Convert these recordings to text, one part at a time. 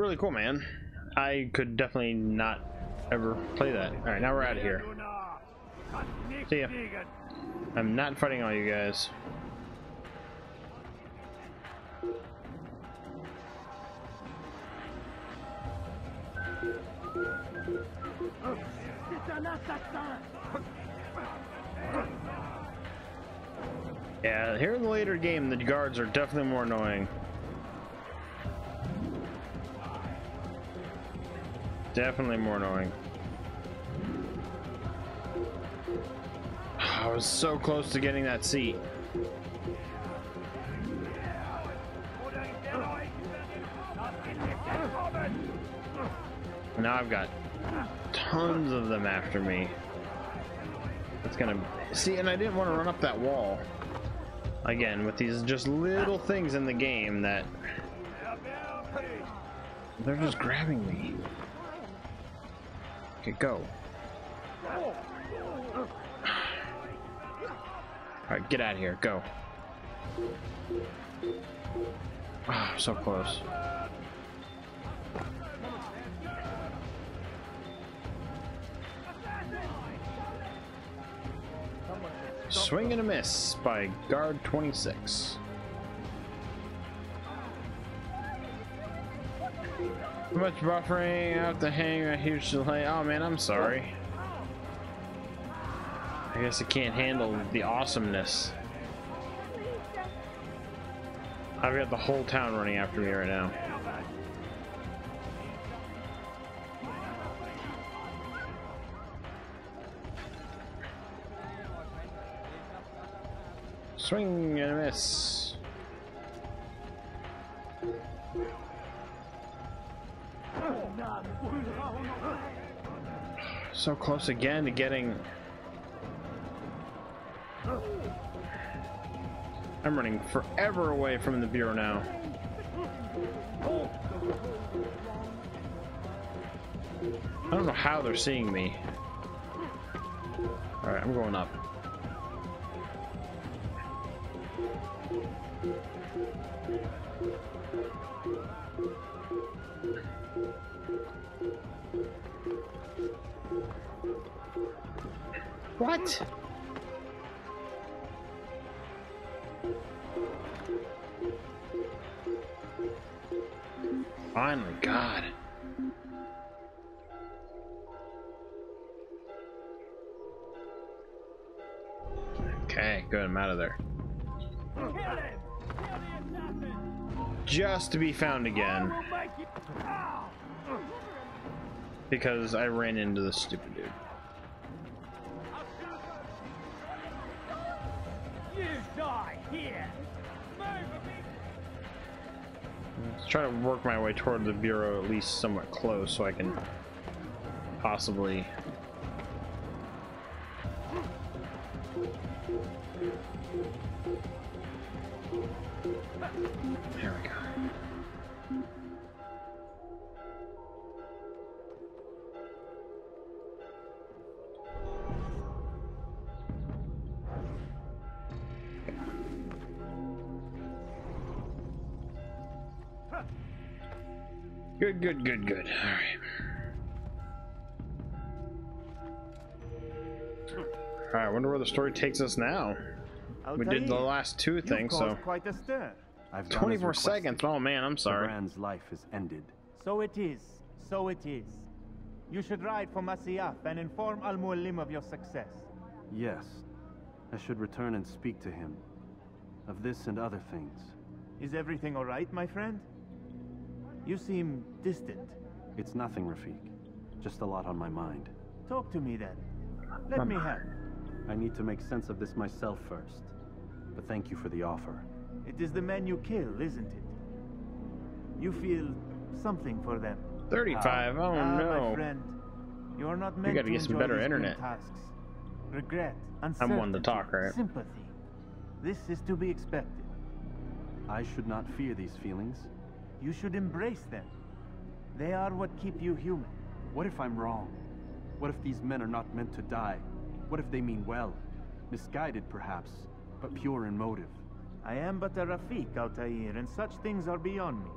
really cool, man. I could definitely not ever play that. Alright, now we're out of here. See ya. I'm not fighting all you guys. Yeah, here in the later game, the guards are definitely more annoying. Definitely more annoying. I was so close to getting that seat. Now I've got tons of them after me. It's gonna see, and I didn't want to run up that wall again with these just little things in the game that they're just grabbing me. Okay, go. Alright, get out of here. Go. Ah, so close. Swing and a miss by guard 26. Too much buffering, I have to hang a huge delay. Oh man, I'm sorry. I guess I can't handle the awesomeness. I've got the whole town running after me right now. Swing and a miss. So close again to getting. I'm running forever away from the bureau now. I don't know how they're seeing me. Alright, I'm going up. What? Finally, God. Okay, good, I'm out of there. Just to be found again. Because I ran into this stupid dude. Let's try to work my way toward the bureau at least somewhat close so I can possibly. There we go. Good, good, good, good. All right. All right. I wonder where the story takes us now. We did the last two things, so. Quite a stir. 24 seconds. Oh man, I'm sorry. Brand's life is ended. So it is. So it is. You should ride for Masyaf and inform Al-Muallim of your success. Yes. I should return and speak to him. Of this and other things. Is everything all right, my friend? You seem distant. It's nothing, Rafiq. Just a lot on my mind. Talk to me then. Let me help. I need to make sense of this myself first. But thank you for the offer. It is the men you kill, isn't it? You feel something for them. 35. Oh no. My friend, you are not meant gotta get some better internet. Tasks. Regret, uncertainty, I'm one to talk, right? sympathy. This is to be expected. I should not fear these feelings. You should embrace them. They are what keep you human. What if I'm wrong? What if these men are not meant to die? What if they mean well? Misguided, perhaps, but pure in motive. I am but a Rafiq, Altair, and such things are beyond me.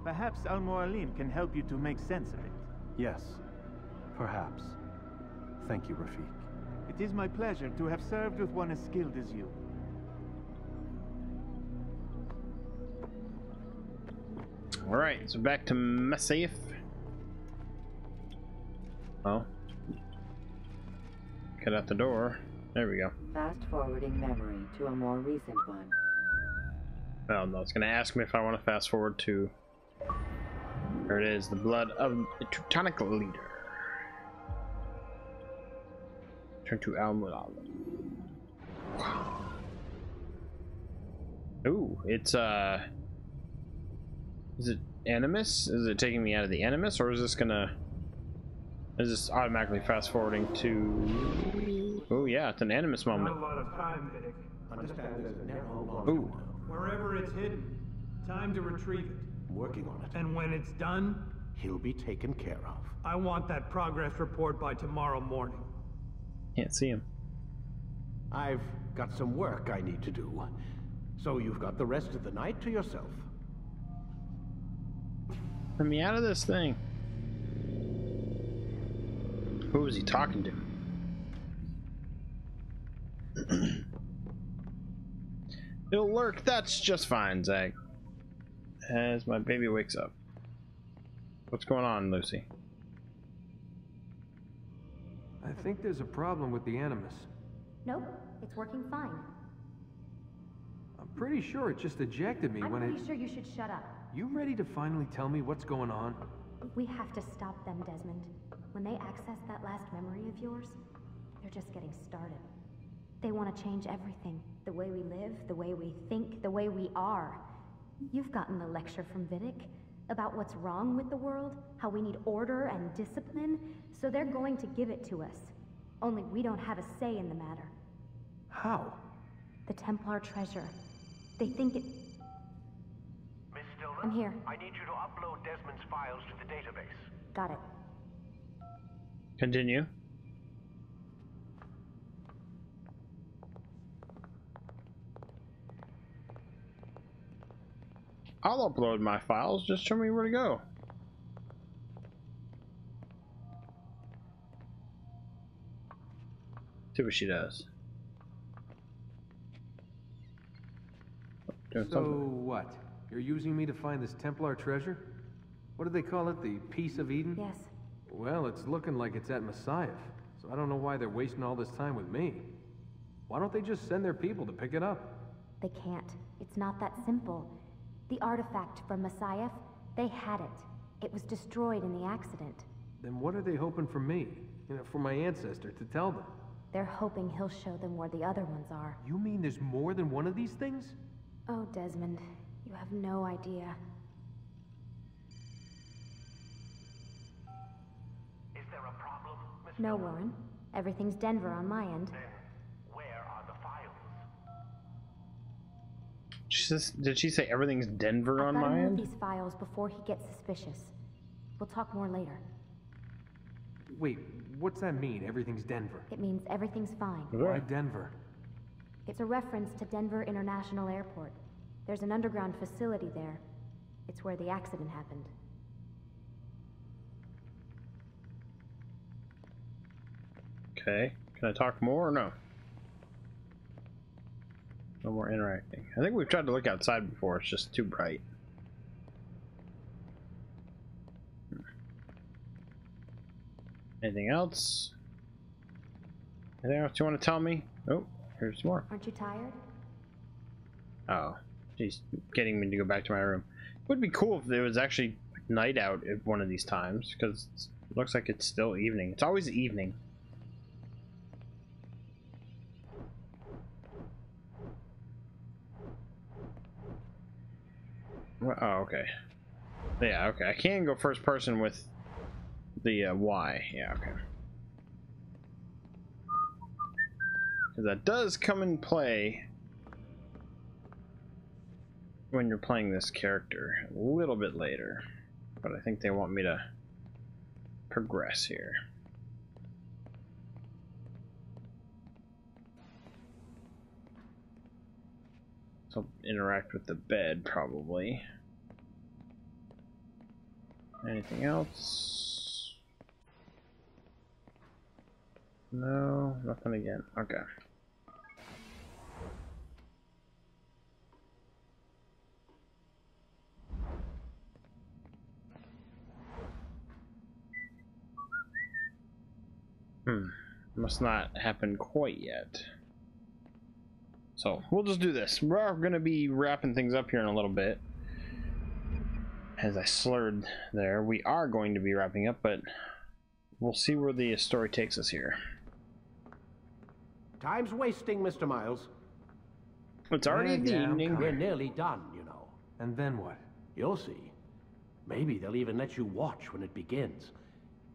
Perhaps Al-Mualim can help you to make sense of it. Yes, perhaps. Thank you, Rafik. It is my pleasure to have served with one as skilled as you. Alright, so back to Masaif. Oh. Get out the door. There we go. Fast forwarding memory to a more recent one. Oh no, it's gonna ask me if I want to fast forward to... There it is, the blood of the Teutonic leader. Turn to Al-Mulal. Ooh, it's is it Animus? Is it taking me out of the Animus, or is this gonna... Is this automatically fast forwarding to... Oh yeah, it's an Animus moment. Not a lot of time, Vidic. Understand there's a narrow Ooh. Wherever it's hidden, time to retrieve it. I'm working on it. And when it's done, He'll be taken care of. I want that progress report by tomorrow morning. Can't see him. I've got some work I need to do. So you've got the rest of the night to yourself. Let me out of this thing. Who was he talking to? It'll lurk, that's just fine, Zach. As my baby wakes up. What's going on, Lucy? I think there's a problem with the Animus. Nope, it's working fine. I'm pretty sure it just ejected me I'm when pretty sure you should shut up. You ready to finally tell me what's going on? We have to stop them, Desmond. When they access that last memory of yours, they're just getting started. They want to change everything. The way we live, the way we think, the way we are. You've gotten the lecture from Vidic about what's wrong with the world, how we need order and discipline, so they're going to give it to us. Only we don't have a say in the matter. How? The Templar treasure. They think it... Miss Stillman? I'm here. I need you to upload Desmond's files to the database. Got it. Continue. I'll upload my files, just show me where to go. See what she does. Doing So something. what? You're using me to find this Templar treasure? What do they call it? The Piece of Eden? Yes. Well, it's looking like it's at Messiah, so I don't know why they're wasting all this time with me. Why don't they just send their people to pick it up? They can't. It's not that simple. The artifact from Messiah, they had it. It was destroyed in the accident. Then what are they hoping for me? You know, for my ancestor to tell them? They're hoping he'll show them where the other ones are. You mean there's more than one of these things? Oh, Desmond, you have no idea. Is there a problem, Miss No, Stillman? Warren. Everything's Denver on my end. Then where are the files? Did she say everything's Denver on I've my gotta move end? these files before he gets suspicious. We'll talk more later. Wait, what's that mean, everything's Denver? It means everything's fine. Why Denver? It's a reference to Denver International Airport. There's an underground facility there. It's where the accident happened. Okay. Can I talk more or no? No more interacting. I think we've tried to look outside before, it's just too bright. Anything else? Anything else you want to tell me? Oh, here's more. Aren't you tired? Oh, she's getting me to go back to my room. It would be cool if there was actually night out at one of these times, because it looks like it's still evening. It's always evening. Oh, okay. Yeah, okay. I can go first person with the Y. Yeah, okay. Because that does come in play when you're playing this character a little bit later. But I think they want me to progress here. So interact with the bed, probably. Anything else? No, nothing again. Okay. Must not happen quite yet. So we'll just do this. We're gonna be wrapping things up here in a little bit. As I slurred there, we are going to be wrapping up, but we'll see where the story takes us here. Time's wasting, Mr. Miles. It's already the evening. We're nearly done, you know. And then what? You'll see. Maybe they'll even let you watch when it begins.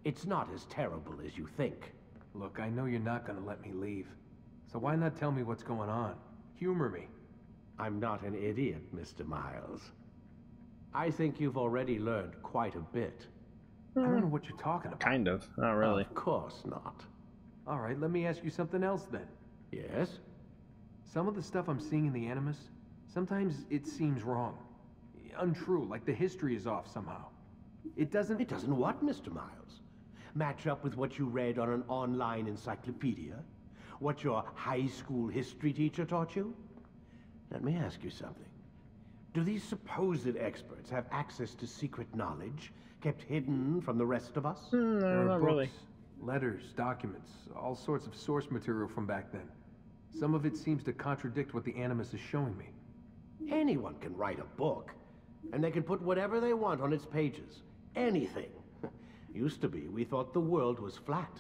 It's not as terrible as you think. Look, I know you're not gonna let me leave. So why not tell me what's going on? Humor me. I'm not an idiot, Mr. Miles. I think you've already learned quite a bit. I don't know what you're talking about. Kind of. Not really. Of course not. All right, let me ask you something else then. Yes? Some of the stuff I'm seeing in the Animus, sometimes it seems wrong. Untrue, like the history is off somehow. It doesn't... It doesn't what, Mr. Miles? Match up with what you read on an online encyclopedia? What your high school history teacher taught you? Let me ask you something. Do these supposed experts have access to secret knowledge kept hidden from the rest of us? No, There are not books, really. letters, documents, all sorts of source material from back then. Some of it seems to contradict what the Animus is showing me. Anyone can write a book, and they can put whatever they want on its pages. Anything. Used to be, we thought the world was flat.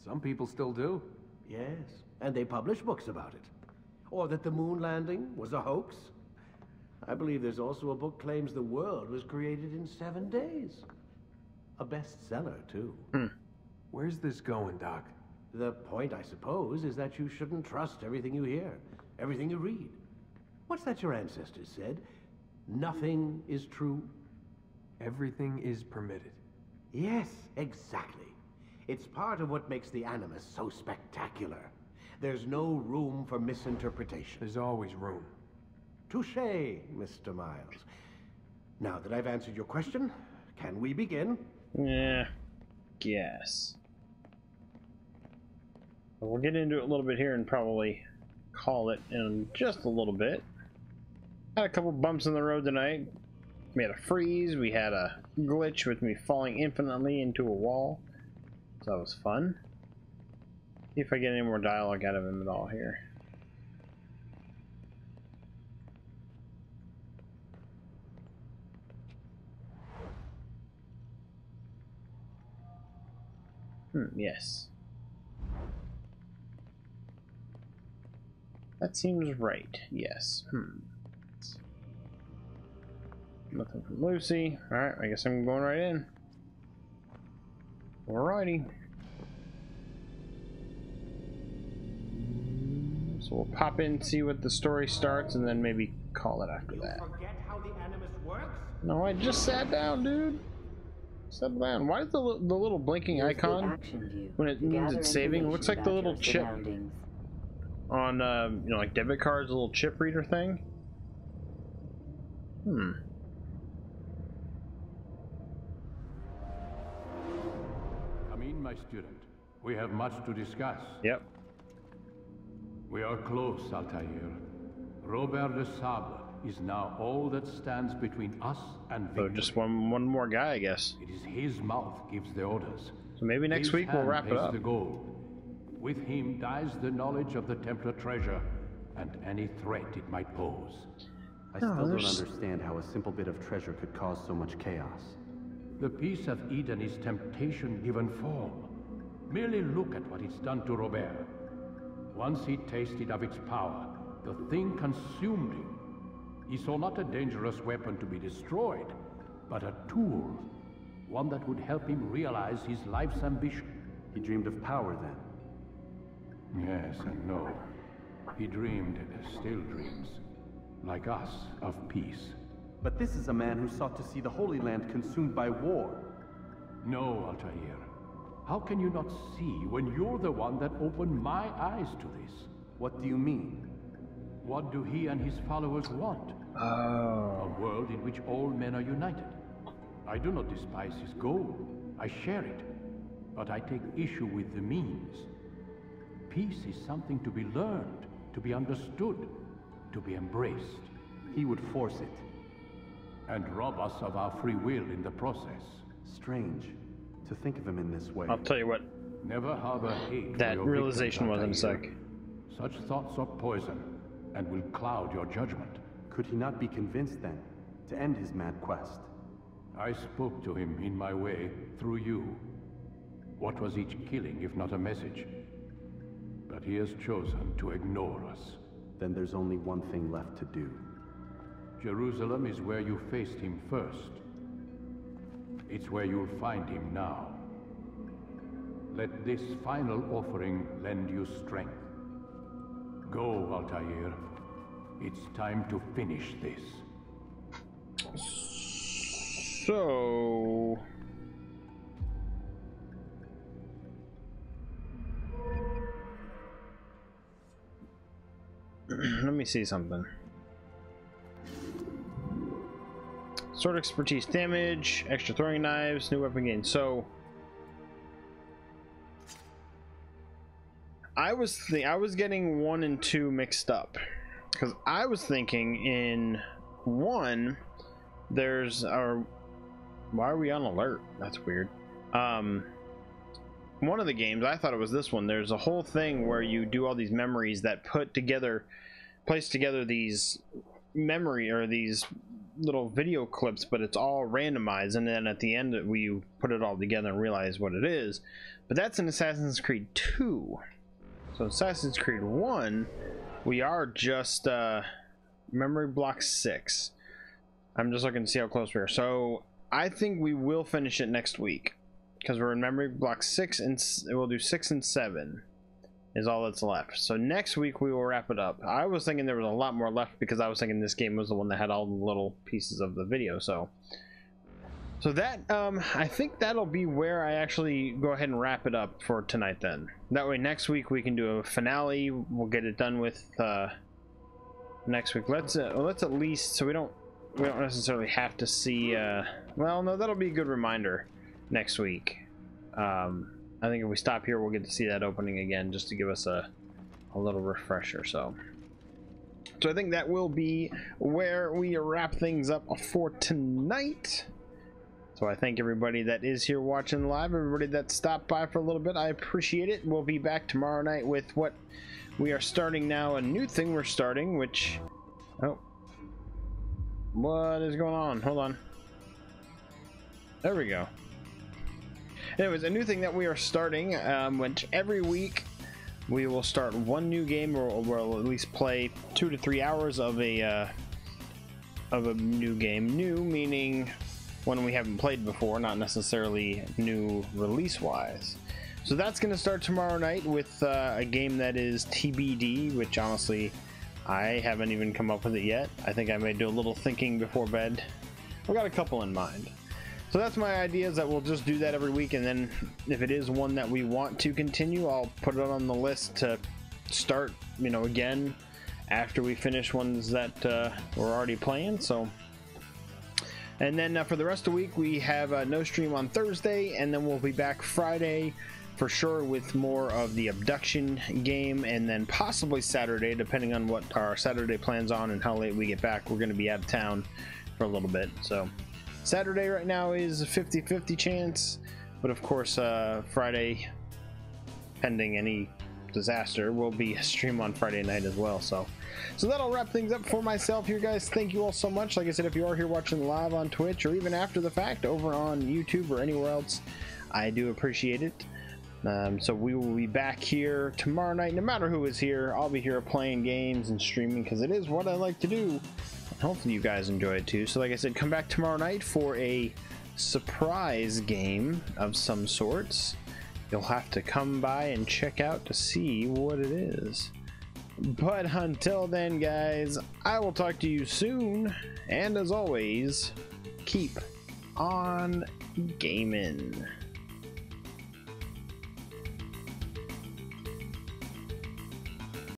Some people still do. Yes, and they publish books about it. Or that the moon landing was a hoax. I believe there's also a book claims the world was created in 7 days. A bestseller, too. Where's this going, Doc? The point, I suppose, is that you shouldn't trust everything you hear, everything you read. What's that your ancestors said? Nothing is true? Everything is permitted. Yes, exactly. It's part of what makes the Animus so spectacular. There's no room for misinterpretation. There's always room. Touché, Mr. Miles. Now that I've answered your question, can we begin? Yeah, guess. We'll get into it a little bit here and probably call it in just a little bit. Had a couple bumps in the road tonight. We had a freeze, we had a glitch with me falling infinitely into a wall. So that was fun. See if I get any more dialogue out of him at all here. Yes. That seems right, yes. Nothing from Lucy. Alright, I guess I'm going right in. Alrighty. So we'll pop in, see what the story starts, and then maybe call it after that. Forget how the Animus works? No, I just sat down, dude. Settle down. Why is the little blinking Use the icon action view when it to means gather it's saving? It looks like the information little about chip your surroundings. on, you know, like debit cards, a little chip reader thing. Come in, my student. We have much to discuss. Yep. We are close, Altair. Robert de Sable is now all that stands between us and So victory. just one more guy, I guess. It is his mouth gives the orders. So maybe next His week we'll hand wrap it pays up. the gold. With him dies the knowledge of the Templar treasure and any threat it might pose. I still don't there's- understand how a simple bit of treasure could cause so much chaos. The piece of Eden is temptation given form. Merely look at what it's done to Robert. Once he tasted of its power, the thing consumed him. He saw not a dangerous weapon to be destroyed, but a tool. One that would help him realize his life's ambition. He dreamed of power then. Yes and no. He dreamed, still dreams, like us, of peace. But this is a man who sought to see the Holy Land consumed by war. No, Altair. How can you not see when you're the one that opened my eyes to this? What do you mean? What do he and his followers want? A world in which all men are united. I do not despise his goal. I share it. But I take issue with the means. Peace is something to be learned, to be understood, to be embraced. He would force it. And rob us of our free will in the process. Strange to think of him in this way. I'll tell you what, Never harbor hate. that for your realization was in a victims, sec. Altair. Such thoughts are poison, and will cloud your judgment. Could he not be convinced then to end his mad quest? I spoke to him in my way, through you. What was each killing if not a message? But he has chosen to ignore us. Then there's only one thing left to do. Jerusalem is where you faced him first. It's where you'll find him now. Let this final offering lend you strength. Go, Altair. It's time to finish this. So... let me see something. Sword expertise damage, extra throwing knives, new weapon gain. So I was getting 1 and 2 mixed up, because I was thinking in 1 there's our, why are we on alert? That's weird. One of the games, I thought it was this one, there's a whole thing where you do all these memories that place together these memory or these little video clips, but it's all randomized, and then at the end we put it all together and realize what it is. But that's in Assassin's Creed 2. So Assassin's Creed 1, we are just memory block 6. I'm just looking to see how close we are. So I think we will finish it next week, because we're in memory block 6, and we'll do 6 and 7 is all that's left. So next week we will wrap it up. I was thinking there was a lot more left, because I was thinking this game was the one that had all the little pieces of the video. So that I think that'll be where I actually go ahead and wrap it up for tonight. Then that way next week we can do a finale. We'll get it done with next week. Let's at least, so we don't necessarily have to see well, no, that'll be a good reminder next week. I think if we stop here, we'll get to see that opening again, just to give us a little refresher. So I think that will be where we wrap things up for tonight. So I thank everybody that is here watching live, everybody that stopped by for a little bit. I appreciate it. We'll be back tomorrow night with what we are starting now, a new thing we're starting, which, oh, what is going on? Hold on. There we go. Anyways, a new thing that we are starting, which every week we will start one new game, or we'll at least play 2 to 3 hours of a new game. New meaning one we haven't played before, not necessarily new release-wise. So that's going to start tomorrow night with a game that is TBD, which honestly I haven't even come up with it yet. I think I may do a little thinking before bed. I've got a couple in mind. So that's my idea, is that we'll just do that every week, and then if it is one that we want to continue, I'll put it on the list to start, you know, again after we finish ones that we're already playing. So, and then for the rest of the week we have no stream on Thursday, and then we'll be back Friday for sure with more of the abduction game, and then possibly Saturday, depending on what our Saturday plans on and how late we get back. We're going to be out of town for a little bit, so Saturday right now is a 50-50 chance, but of course Friday, pending any disaster, will be a stream on Friday night as well. So that'll wrap things up for myself here, guys. Thank you all so much. Like I said, if you are here watching live on Twitch, or even after the fact over on YouTube or anywhere else, I do appreciate it. So we will be back here tomorrow night. No matter who is here, I'll be here playing games and streaming, because it is what I like to do. Hopefully you guys enjoy it too. So like I said, come back tomorrow night for a surprise game of some sorts. You'll have to come by and check out to see what it is. But until then, guys, I will talk to you soon, and as always, keep on gaming.